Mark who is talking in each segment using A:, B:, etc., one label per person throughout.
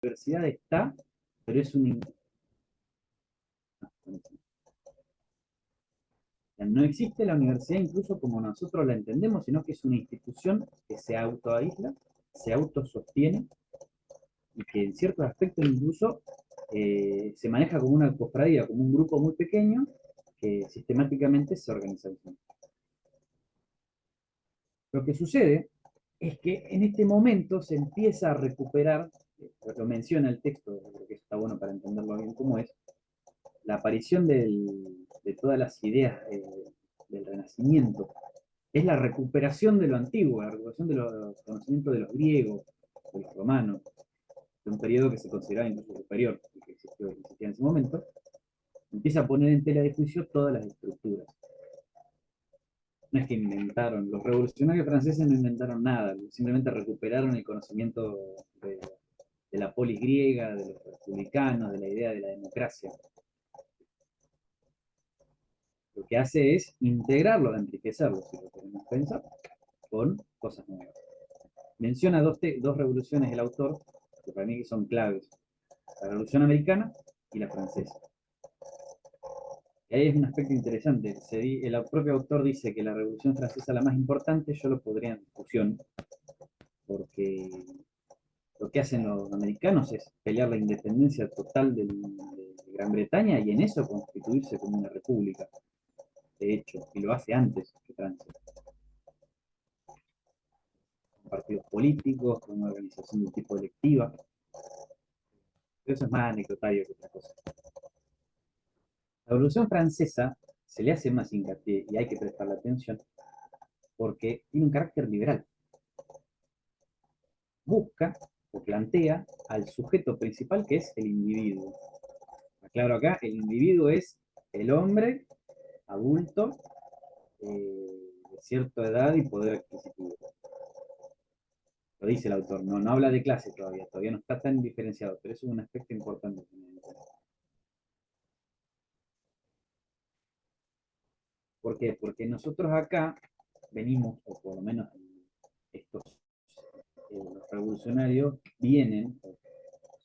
A: universidad está, pero es un... No existe la universidad incluso como nosotros la entendemos, sino que es una institución que se autoaísla, se autosostiene y que en ciertos aspectos incluso se maneja como una cofradía, como un grupo muy pequeño que sistemáticamente se organiza. Lo que sucede es que en este momento se empieza a recuperar, lo menciona el texto, creo que está bueno para entenderlo bien cómo es, la aparición de todas las ideas del Renacimiento. Es la recuperación de lo antiguo, la recuperación de los conocimientos de los griegos, de los romanos, de un periodo que se consideraba incluso superior, que existía en ese momento, empieza a poner en tela de juicio todas las estructuras. No es que inventaron, los revolucionarios franceses no inventaron nada, simplemente recuperaron el conocimiento de la polis griega, de los republicanos, de la idea de la democracia. Lo que hace es integrarlo, enriquecerlo, si lo queremos pensar, con cosas nuevas. Menciona dos revoluciones el autor, que para mí son claves, la Revolución Americana y la Francesa. Y ahí es un aspecto interesante. El propio autor dice que la Revolución Francesa es la más importante, yo lo pondría en discusión, porque lo que hacen los americanos es pelear la independencia total de Gran Bretaña y en eso constituirse como una república, de hecho, y lo hace antes que Francia. Con partidos políticos, con una organización de tipo electiva, pero eso es más anecdotario que otra cosa. La Revolución Francesa se le hace más hincapié y hay que prestarle atención porque tiene un carácter liberal. Busca o plantea al sujeto principal que es el individuo. Aclaro acá, el individuo es el hombre adulto de cierta edad y poder adquisitivo. Lo dice el autor, no habla de clase todavía no está tan diferenciado, pero eso es un aspecto importante. ¿Por qué? Porque nosotros acá venimos, o por lo menos estos los revolucionarios vienen,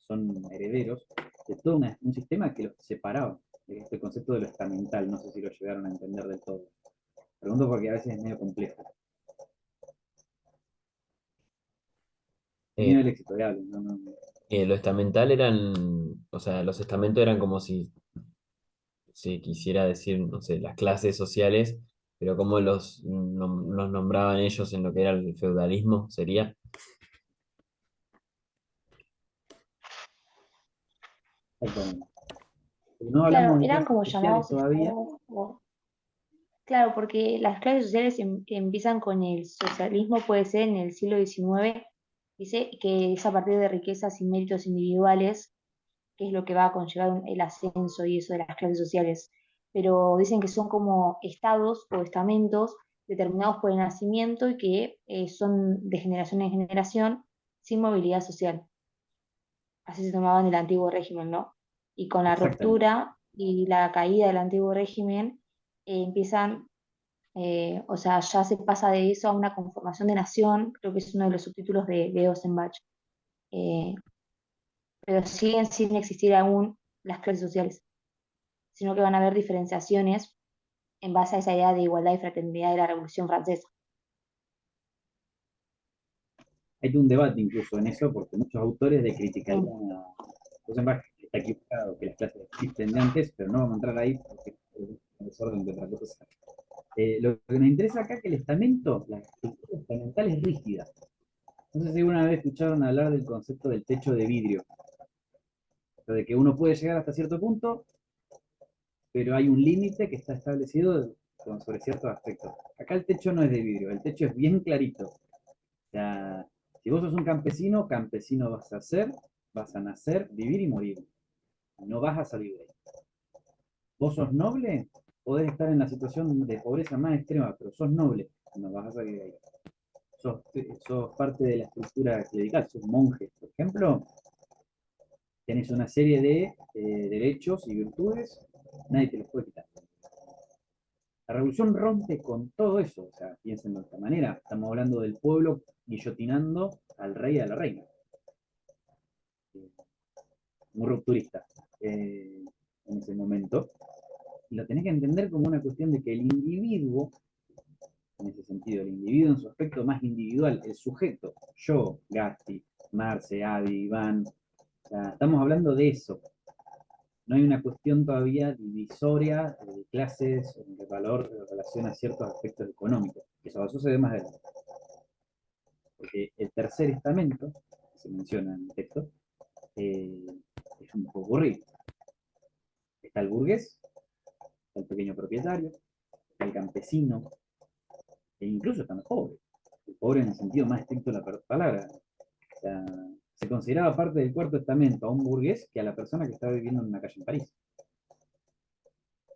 A: son herederos de todo un sistema que los separaba. Este concepto de lo estamental, no sé si lo llegaron a entender del todo. Pregunto porque a veces es medio complejo. El
B: Eh,
A: nivel exitoreable, no.
B: lo estamental eran, o sea, los estamentos eran como si se quisiera decir, no sé, las clases sociales, pero como los nombraban ellos en lo que era el feudalismo, sería.
A: Exactamente. No
C: Claro,
A: hablamos de
C: eran
A: clases
C: como
A: sociales
C: llamados
A: todavía.
C: estados, claro, porque las clases sociales empiezan con el socialismo, puede ser en el siglo XIX, dice que es a partir de riquezas y méritos individuales, que es lo que va a conllevar el ascenso y eso de las clases sociales. Pero dicen que son como estados o estamentos determinados por el nacimiento y que son de generación en generación sin movilidad social. Así se tomaba en el antiguo régimen, ¿no? Y con la
A: Exactamente.
C: ruptura y la caída del antiguo régimen, empiezan, o sea, ya se pasa de eso a una conformación de nación, creo que es uno de los subtítulos de Ossenbach, eh, pero siguen sin existir aún las clases sociales, sino que van a haber diferenciaciones en base a esa idea de igualdad y fraternidad de la Revolución Francesa.
A: Hay un debate incluso en eso, porque muchos autores le criticarían
C: Mm.
A: a Rosenbach que está equivocado, que las clases existen de antes, pero no vamos a entrar ahí porque es un desorden de otra cosa. Lo que nos interesa acá es que el estamento, la estructura estamental es rígida. No sé si alguna vez escucharon hablar del concepto del techo de vidrio, lo de que uno puede llegar hasta cierto punto, pero hay un límite que está establecido sobre ciertos aspectos. Acá el techo no es de vidrio, el techo es bien clarito. O sea, si vos sos un campesino, campesino vas a ser, vas a nacer, vivir y morir. No vas a salir de ahí. Vos sos noble, podés estar en la situación de pobreza más extrema, pero sos noble, no vas a salir de ahí. Sos parte de la estructura clerical, sos monje, por ejemplo, tenés una serie de derechos y virtudes, nadie te los puede quitar. La revolución rompe con todo eso, o sea, piensen de esta manera, estamos hablando del pueblo guillotinando al rey y a la reina. muy rupturista en ese momento. Y lo tenés que entender como una cuestión de que el individuo, en ese sentido, el individuo en su aspecto más individual, el sujeto, yo, Gasti, Marce, Adi, Iván, o sea, estamos hablando de eso. No hay una cuestión todavía divisoria de clases o de valor en relación a ciertos aspectos económicos. Eso va a suceder más adelante. Porque el tercer estamento, que se menciona en el texto, eh, es un popurrí. Está el burgués, está el pequeño propietario, está el campesino, e incluso están los pobres. El pobre en el sentido más estricto de la palabra. O sea, se consideraba parte del cuarto estamento a un burgués que a la persona que estaba viviendo en una calle en París.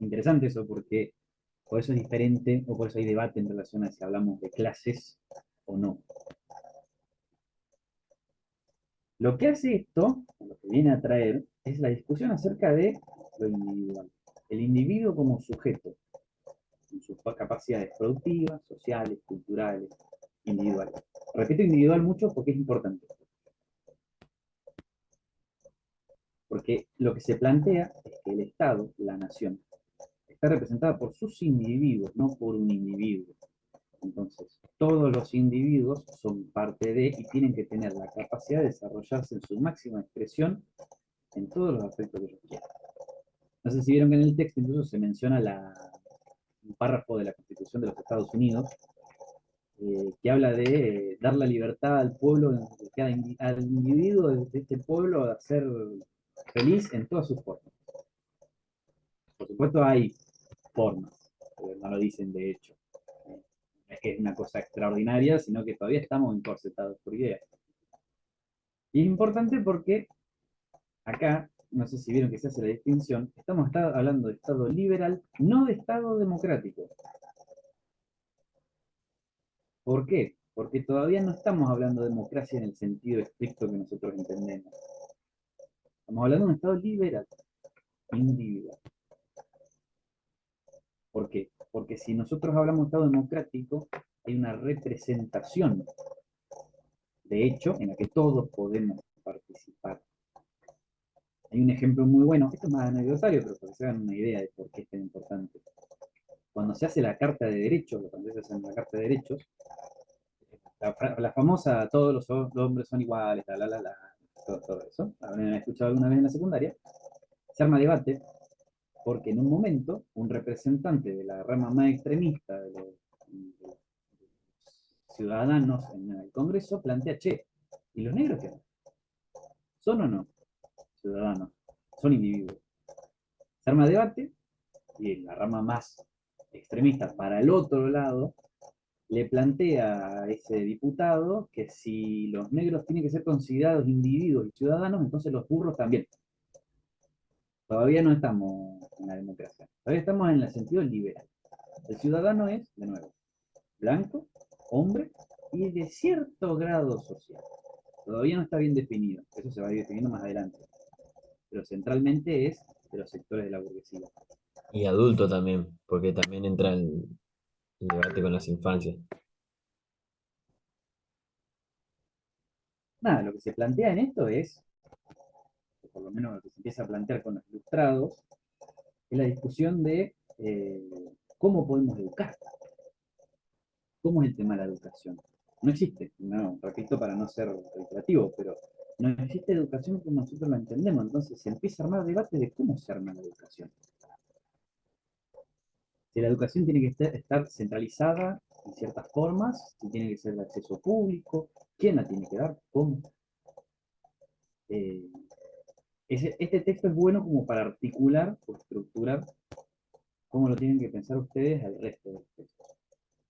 A: Interesante eso porque por eso es diferente o por eso hay debate en relación a si hablamos de clases o no. Lo que hace esto, lo que viene a traer, es la discusión acerca de lo individual. El individuo como sujeto, en sus capacidades productivas, sociales, culturales, individuales. Repito individual mucho porque es importante. Porque lo que se plantea es que el Estado, la nación, está representada por sus individuos, no por un individuo. Entonces, todos los individuos son parte de y tienen que tener la capacidad de desarrollarse en su máxima expresión en todos los aspectos que ellos quieran. No sé si vieron que en el texto incluso se menciona un párrafo de la Constitución de los Estados Unidos que habla de dar la libertad al pueblo, al individuo de este pueblo a ser feliz en todas sus formas. Por supuesto hay formas, no lo dicen de hecho. No es que es una cosa extraordinaria, sino que todavía estamos encorsetados por ideas. Y es importante porque acá, no sé si vieron que se hace la distinción, estamos hablando de Estado liberal, no de Estado democrático. ¿Por qué? Porque todavía no estamos hablando de democracia en el sentido estricto que nosotros entendemos. Estamos hablando de un Estado liberal, individual. ¿Por qué? Porque si nosotros hablamos de Estado democrático, hay una representación, de hecho, en la que todos podemos participar. Hay un ejemplo muy bueno, esto es más anecdotario, pero para que se hagan una idea de por qué es tan importante. Cuando se hace la Carta de Derechos, los franceses hacen la Carta de Derechos, la famosa, todos los hombres son iguales, todo eso, habrán escuchado alguna vez en la secundaria, se arma debate porque en un momento un representante de la rama más extremista de los ciudadanos en el Congreso plantea, che, ¿y los negros qué? ¿Son o no ciudadanos? Son individuos. Se arma debate y la rama más extremista para el otro lado le plantea a ese diputado que si los negros tienen que ser considerados individuos y ciudadanos, entonces los burros también. Todavía no estamos en la democracia, todavía estamos en el sentido liberal. El ciudadano es, de nuevo, blanco, hombre y de cierto grado social. Todavía no está bien definido, eso se va a ir definiendo más adelante. Pero centralmente es de los sectores de la burguesía.
B: Y adulto también, porque también entra el debate con las infancias.
A: Nada, lo que se plantea en esto es, o por lo menos lo que se empieza a plantear con los ilustrados, es la discusión de cómo podemos educar. ¿Cómo es el tema de la educación? No existe, no, repito para no ser reiterativo, pero no existe educación como nosotros la entendemos, entonces se empieza a armar debate de cómo se arma la educación. Si la educación tiene que estar centralizada en ciertas formas, si tiene que ser de acceso público, quién la tiene que dar, cómo. Eh, este texto es bueno como para articular o estructurar cómo lo tienen que pensar ustedes al resto de los textos.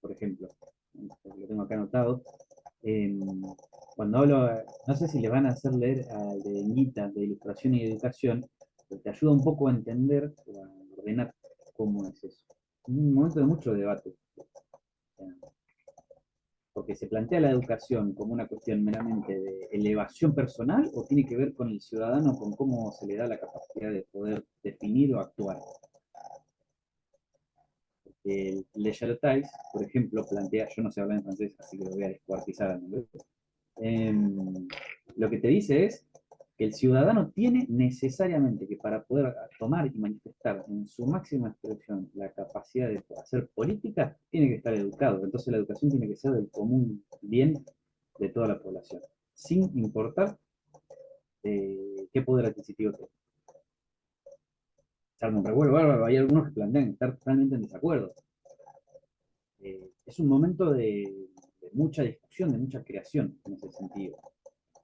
A: Por ejemplo, lo tengo acá anotado, cuando hablo, no sé si les van a hacer leer al de Ñita, de Ilustración y Educación, pero te ayuda un poco a entender o a ordenar cómo es eso. Es un momento de mucho debate, porque se plantea la educación como una cuestión meramente de elevación personal o tiene que ver con el ciudadano, con cómo se le da la capacidad de poder definir o actuar. El Le Chartais, por ejemplo, plantea, yo no sé hablar en francés, así que lo voy a descuartizar al nombre. Lo que te dice es que el ciudadano tiene necesariamente que para poder tomar y manifestar en su máxima expresión la capacidad de hacer política, tiene que estar educado. Entonces la educación tiene que ser del común bien de toda la población, sin importar qué poder adquisitivo tiene. Se arma un revuelo bárbaro, hay algunos que plantean estar totalmente en desacuerdo. Es un momento de mucha discusión, de mucha creación en ese sentido.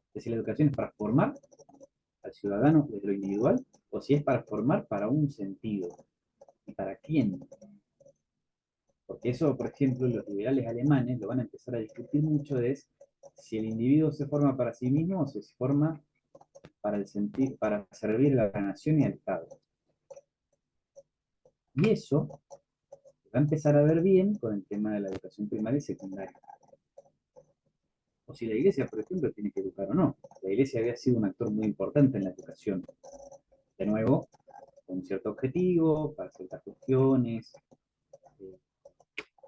A: Es decir, la educación es para formar al ciudadano desde lo individual, o si es para formar para un sentido. ¿Y para quién? Porque eso, por ejemplo, los liberales alemanes lo van a empezar a discutir mucho, es si el individuo se forma para sí mismo o si se forma para, para servir a la nación y al Estado. Y eso va a empezar a ver bien con el tema de la educación primaria y secundaria. O si la iglesia, por ejemplo, tiene que educar o no. La iglesia había sido un actor muy importante en la educación. De nuevo, con un cierto objetivo, para ciertas cuestiones.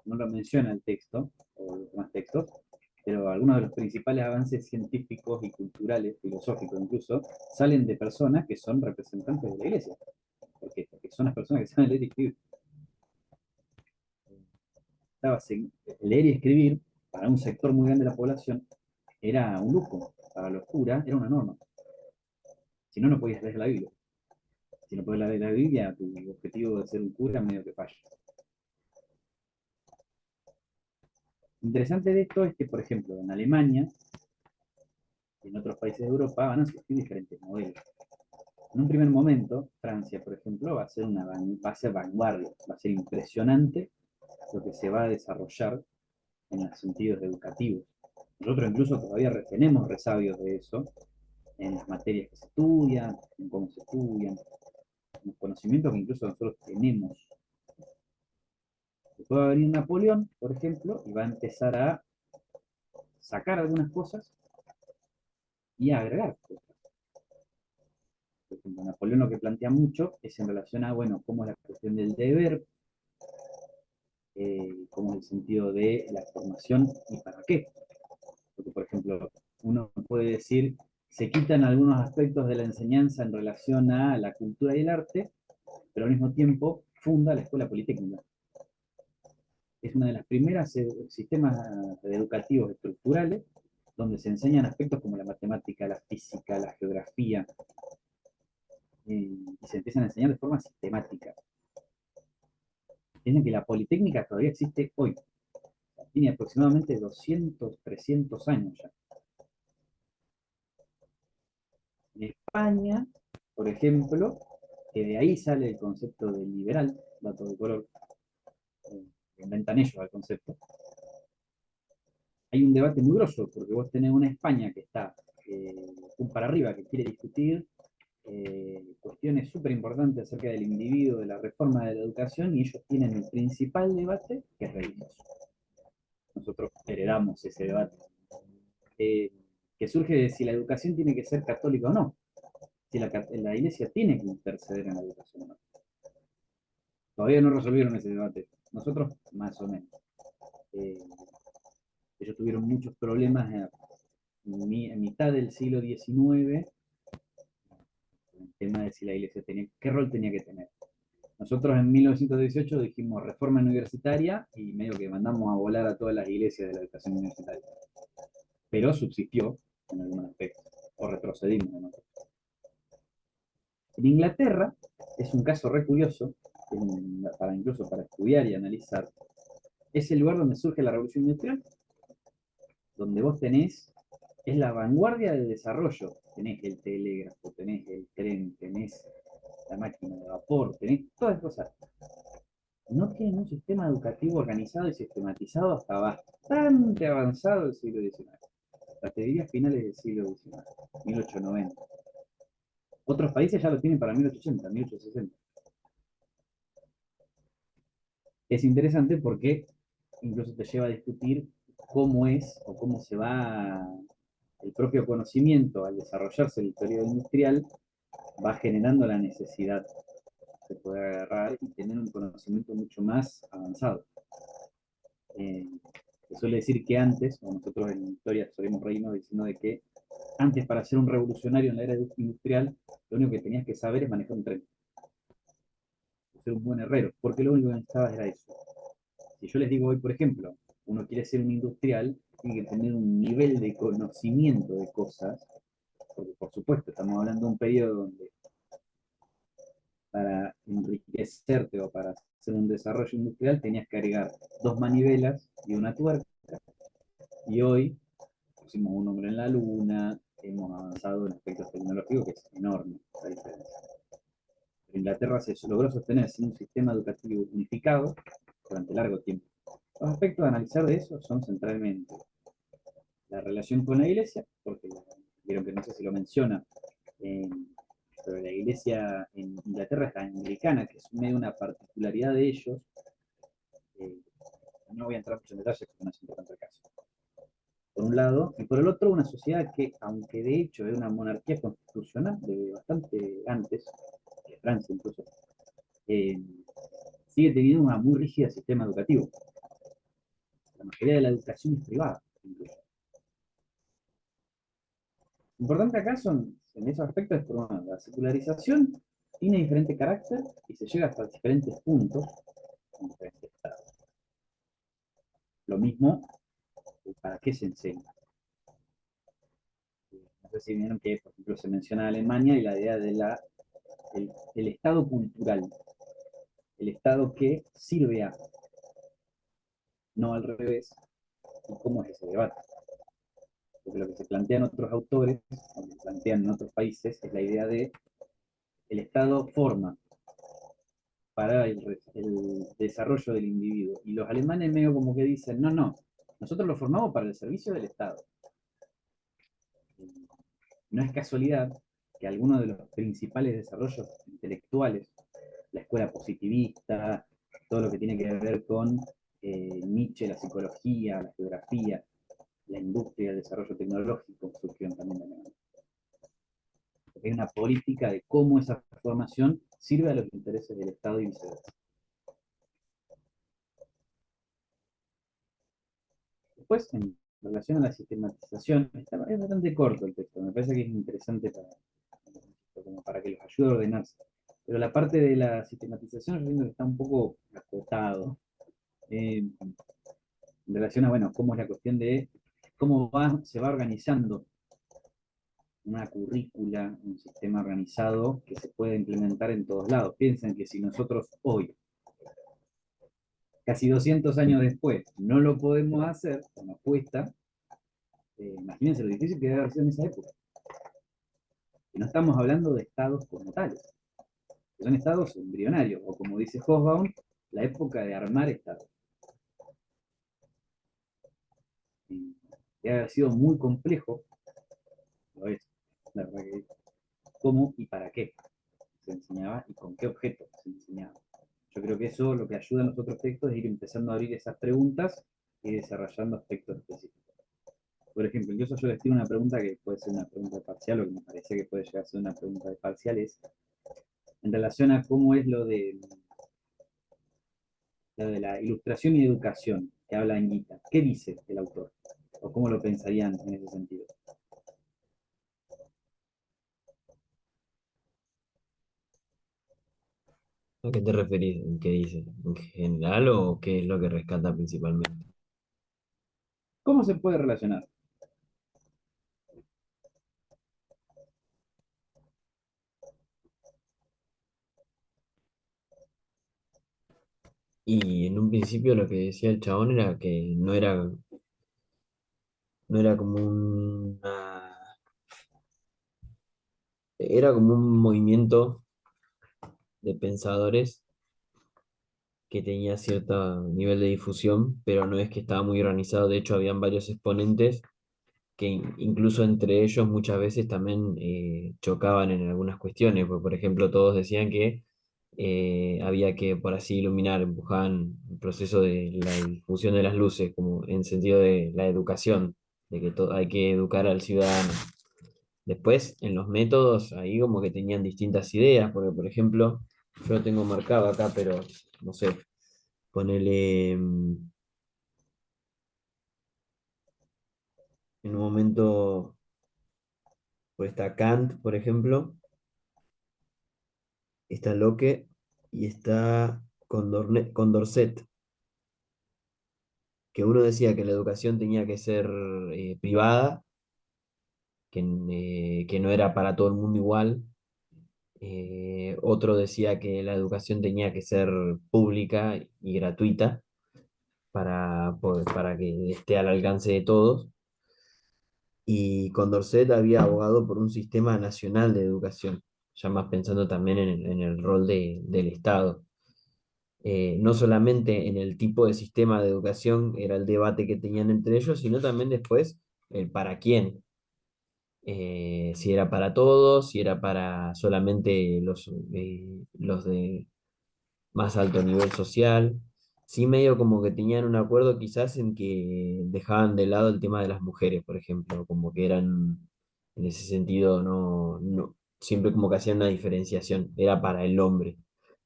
A: No lo menciona el texto, o los demás textos, pero algunos de los principales avances científicos y culturales, filosóficos incluso, salen de personas que son representantes de la iglesia. Porque son las personas que saben leer y escribir. Leer y escribir, para un sector muy grande de la población, era un lujo. Para los curas era una norma. Si no, no podías leer la Biblia. Si no puedes leer la Biblia, tu objetivo de ser un cura medio que falla. Interesante de esto es que, por ejemplo, en Alemania y en otros países de Europa van a surgir diferentes modelos. En un primer momento, Francia, por ejemplo, va a ser vanguardia, va a ser impresionante lo que se va a desarrollar en los sentidos educativos. Nosotros incluso todavía tenemos resabios de eso en las materias que se estudian, en cómo se estudian, en los conocimientos que incluso nosotros tenemos. Después va a venir Napoleón, por ejemplo, y va a empezar a sacar algunas cosas y a agregar cosas. Por ejemplo, Napoleón lo que plantea mucho es en relación a, bueno, cómo es la cuestión del deber, cómo es el sentido de la formación y para qué. Porque, por ejemplo, uno puede decir, se quitan algunos aspectos de la enseñanza en relación a la cultura y el arte, pero al mismo tiempo funda la Escuela Politécnica. Es una de las primeras sistemas educativos estructurales donde se enseñan aspectos como la matemática, la física, la geografía, y se empiezan a enseñar de forma sistemática. Dicen que la Politécnica todavía existe hoy. Tiene aproximadamente 200, 300 años ya. En España, por ejemplo, que de ahí sale el concepto de liberal, dato de color, inventan ellos el concepto. Hay un debate muy grosso, porque vos tenés una España que está un para arriba, que quiere discutir cuestiones súper importantes acerca del individuo, de la reforma de la educación, y ellos tienen el principal debate, que es religioso. Nosotros heredamos ese debate, que surge de si la educación tiene que ser católica o no, si la iglesia tiene que interceder en la educación o no. Todavía no resolvieron ese debate, nosotros más o menos. Ellos tuvieron muchos problemas en mitad del siglo XIX, el tema de si la iglesia tenía, qué rol tenía que tener. Nosotros en 1918 dijimos reforma universitaria y medio que mandamos a volar a todas las iglesias de la educación universitaria. Pero subsistió en algún aspecto, o retrocedimos en otro. En Inglaterra es un caso re curioso, incluso para estudiar y analizar. Es el lugar donde surge la revolución industrial, donde vos tenés, es la vanguardia de desarrollo. Tenés el telégrafo, tenés el tren, tenés la máquina de vapor, tenés todas las cosas. No tienen un sistema educativo organizado y sistematizado hasta bastante avanzado del siglo XIX. Hasta te diría finales del siglo XIX, 1890. Otros países ya lo tienen para 1880, 1860. Es interesante porque incluso te lleva a discutir cómo es o cómo se va el propio conocimiento al desarrollarse el periodo industrial, va generando la necesidad de poder agarrar y tener un conocimiento mucho más avanzado. Se suele decir que antes, o nosotros en la historia solemos reírnos diciendo de que Antes, para ser un revolucionario en la era industrial, lo único que tenías que saber es manejar un tren, ser un buen herrero, porque lo único que necesitabas era eso. Si yo les digo hoy, por ejemplo, uno quiere ser un industrial, tiene que tener un nivel de conocimiento de cosas, porque por supuesto estamos hablando de un periodo donde para enriquecerte o para hacer un desarrollo industrial tenías que agregar dos manivelas y una tuerca, y hoy pusimos un hombre en la luna, hemos avanzado en aspectos tecnológicos que es enorme la diferencia. En Inglaterra se logró sostener un sistema educativo unificado durante largo tiempo. Los aspectos a analizar de eso son centralmente la relación con la iglesia, porque vieron que no sé si lo menciona, eh, pero la iglesia en Inglaterra es anglicana, que es medio una particularidad de ellos. eh, no voy a entrar mucho en detalles porque no es importante el caso. Por un lado, y por el otro, una sociedad que, aunque de hecho es una monarquía constitucional de bastante antes, que Francia incluso, eh, sigue teniendo un muy rígido sistema educativo. La mayoría de la educación es privada, incluso. Lo importante acá son, en esos aspectos, es por una, la secularización tiene diferente carácter y se llega hasta diferentes puntos en diferentes estados. Lo mismo, ¿para qué se enseña? No sé si vieron que, por ejemplo, se menciona Alemania y la idea de el estado cultural, el estado que sirve a, no al revés, y cómo es ese debate. Porque lo que se plantea en otros autores, o que se plantean en otros países, es la idea de el Estado forma para el desarrollo del individuo. Y los alemanes medio como que dicen, no, no, nosotros lo formamos para el servicio del Estado. No es casualidad que algunos de los principales desarrollos intelectuales, la escuela positivista, todo lo que tiene que ver con Nietzsche, la psicología, la geografía, la industria, el desarrollo tecnológico, surgieron también de Alemania. Hay una política de cómo esa formación sirve a los intereses del Estado y viceversa. Después, en relación a la sistematización, es bastante corto el texto, me parece que es interesante como para que los ayude a ordenarse. Pero la parte de la sistematización yo entiendo que está un poco acotado en relación a, bueno, cómo es la cuestión de cómo se va organizando una currícula, un sistema organizado que se puede implementar en todos lados. Piensen que si nosotros hoy, casi 200 años después, no lo podemos hacer, o nos cuesta, imagínense lo difícil que debe haber sido en esa época. Y no estamos hablando de estados como tales, que son estados embrionarios, o como dice Hobsbawm, la época de armar estados. Debe haber sido muy complejo, lo es, la verdad que cómo y para qué se enseñaba y con qué objeto se enseñaba. Yo creo que eso lo que ayuda en los otros textos es ir empezando a abrir esas preguntas y desarrollando aspectos específicos. Por ejemplo, incluso yo les tiro una pregunta que puede ser una pregunta parcial o que me parece que puede llegar a ser una pregunta de parciales en relación a cómo es lo de la ilustración y educación que habla en Gita. ¿Qué dice el autor? ¿O cómo lo pensarían en ese sentido?
B: ¿A qué te referís? ¿En qué dice? ¿En general o qué es lo que rescata principalmente?
A: ¿Cómo se puede relacionar?
B: Y en un principio lo que decía el chabón era que no era como era como un movimiento de pensadores que tenía cierto nivel de difusión, pero no es que estaba muy organizado. De hecho, habían varios exponentes que incluso entre ellos muchas veces también chocaban en algunas cuestiones. Porque, por ejemplo, todos decían que había que, por así iluminar, empujaban el proceso de la difusión de las luces, como en sentido de la educación, de que hay que educar al ciudadano. Después, en los métodos, ahí como que tenían distintas ideas, porque, por ejemplo, yo lo tengo marcado acá, pero no sé, ponele, en un momento Pues está Kant, por ejemplo, está Locke y está Condorcet, que uno decía que la educación tenía que ser privada, que no era para todo el mundo igual. Otro decía que la educación tenía que ser pública y gratuita para que esté al alcance de todos. Y Condorcet había abogado por un sistema nacional de educación, ya más pensando también en el rol del Estado. No solamente en el tipo de sistema de educación era el debate que tenían entre ellos, sino también después el para quién. Si era para todos, si era para solamente los de más alto nivel social. Sí, medio como que tenían un acuerdo quizás en que dejaban de lado el tema de las mujeres, por ejemplo, como que eran, en ese sentido, siempre como que hacían una diferenciación, era para el hombre.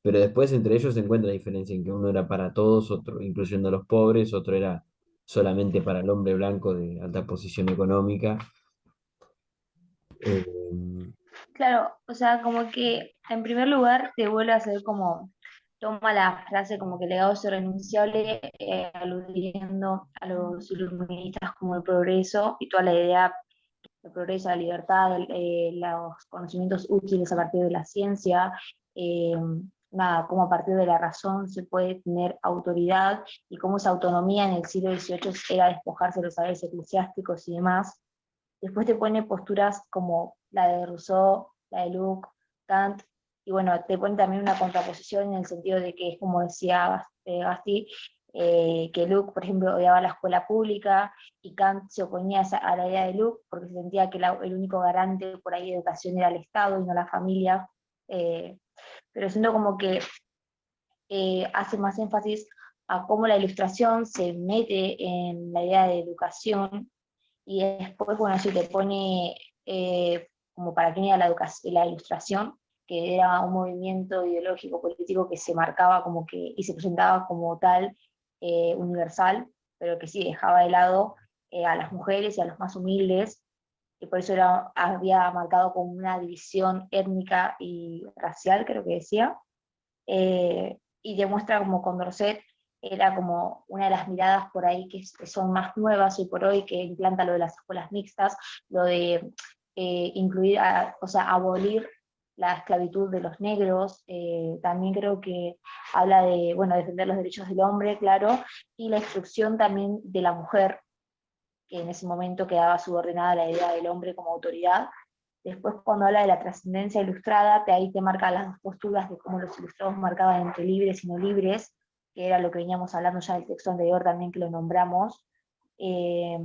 B: Pero después entre ellos se encuentra la diferencia en que uno era para todos, otro, incluyendo a los pobres, otro era solamente para el hombre blanco de alta posición económica. Eh,
C: Claro, o sea, como que en primer lugar te vuelve a hacer como, toma la frase como que el legado es irrenunciable, aludiendo a los iluministas como el progreso y toda la idea del progreso, la libertad, los conocimientos útiles a partir de la ciencia, eh, nada, cómo a partir de la razón se puede tener autoridad y cómo esa autonomía en el siglo XVIII era despojarse de los saberes eclesiásticos y demás. Después te pone posturas como la de Rousseau, la de Locke, Kant, y bueno, te pone también una contraposición en el sentido de que es como decía Gasti, que Locke, por ejemplo, odiaba la escuela pública y Kant se oponía a la idea de Locke porque se sentía que el único garante por ahí de educación era el Estado y no la familia, eh, pero siento como que hace más énfasis a cómo la ilustración se mete en la idea de educación y después, bueno, si te pone como para quién era la ilustración, que era un movimiento ideológico político que se marcaba como que, y se presentaba como tal, universal, pero que sí dejaba de lado a las mujeres y a los más humildes, y por eso había marcado como una división étnica y racial, creo que decía, y demuestra como Condorcet era como una de las miradas por ahí que son más nuevas hoy por hoy, que implanta lo de las escuelas mixtas, lo de incluir, o sea, abolir la esclavitud de los negros, también creo que habla de, bueno, defender los derechos del hombre, claro, y la instrucción también de la mujer, que en ese momento quedaba subordinada a la idea del hombre como autoridad. Después, cuando habla de la trascendencia ilustrada, ahí te marca las dos posturas de cómo los ilustrados marcaban entre libres y no libres, que era lo que veníamos hablando ya en el texto anterior también que lo nombramos, eh,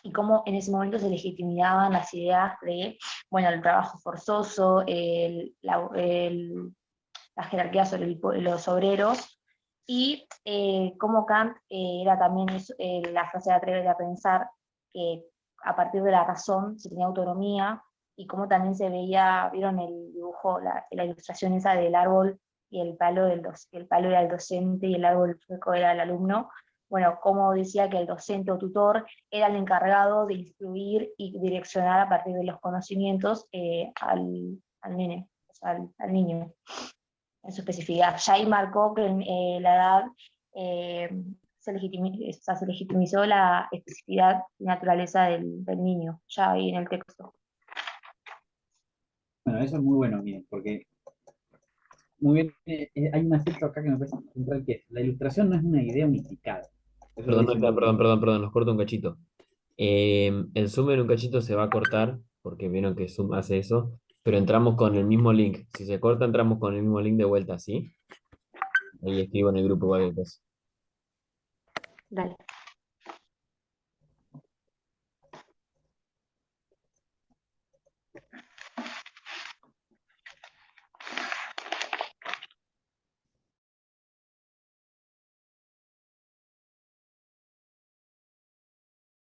C: y cómo en ese momento se legitimaban las ideas de, bueno, el trabajo forzoso, la jerarquía sobre los obreros, y cómo Kant era también la frase de atrever a pensar que a partir de la razón se tenía autonomía, y cómo también se veía, vieron el dibujo, la ilustración esa del árbol, y el palo era el docente y el árbol sueco era el alumno. Bueno, como decía que el docente o tutor era el encargado de instruir y direccionar a partir de los conocimientos al nene, o sea, al niño en su especificidad. Ya ahí marcó que la edad eh, o sea, se legitimizó la especificidad y naturaleza del niño, ya ahí en el texto.
A: Bueno, eso es muy bueno, miren, porque muy bien, hay un aspecto acá que me parece central, que es, la ilustración no es una idea unificada. Eso lo
B: Perdón,
A: dice
B: acá,
A: muy bien.
B: perdón, nos corta un cachito. El Zoom en un cachito se va a cortar, porque vieron que Zoom hace eso, pero entramos con el mismo link. Si se corta, entramos con el mismo link de vuelta, ¿sí? Ahí escribo en el grupo cualquier cosa.
C: Dale.